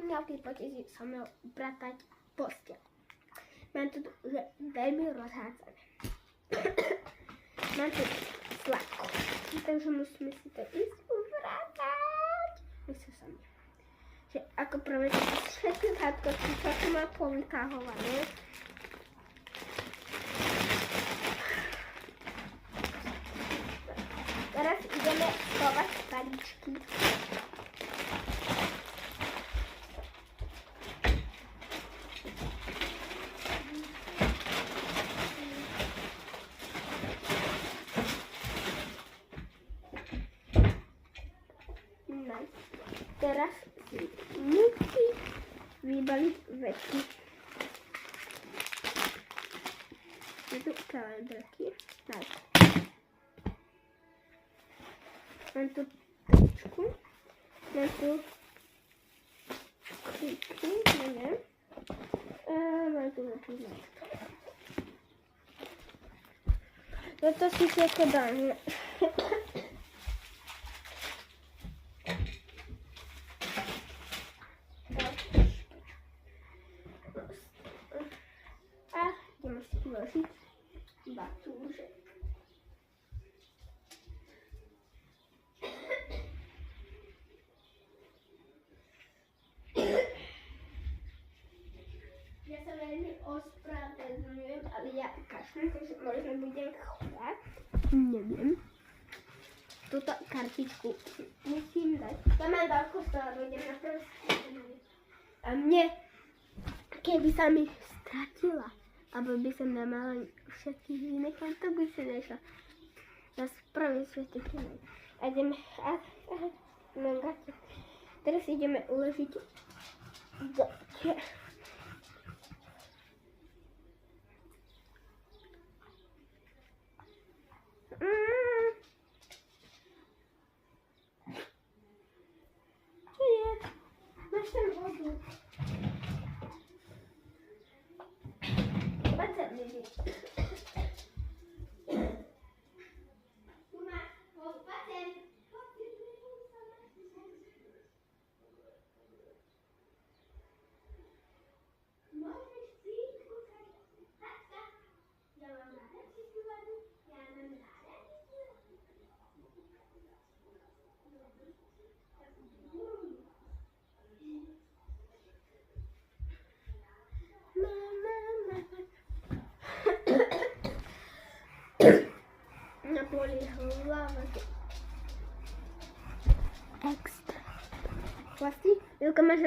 měl ty potěží, som měl bratať postel. Mám tu veľmi rozhádzané. Mám tu sladko, takže musíme si to ísť uvratať. Myslím sa mi, že ako prvé všetky sladkosti, čo tu má povykáhované. Teraz ideme schovať paličky. Teraz si musí vybaliť veci. Je tu kalendrky. Mám tu tričku. Mám tu klíčky, neviem. Mám tu napínačku. Toto si všetko dáme. Vložiť batúže. Ja sa veľmi ospravedlňujem, ale ja kašlem, takže možno budem chudať. Neviem. Túto kartičku musím dať. Ja mám veľkú stále, idem na prvú. A mne, keby sa mi stratila, alebo by som nemala všetkých vynechať, to by si nešla. Na prvý svetý chvíľ. A ideme, teraz ideme uložiť do čo je? Máš tam vodu. Na poli hlava. Extra. Vlastne, Vilka máš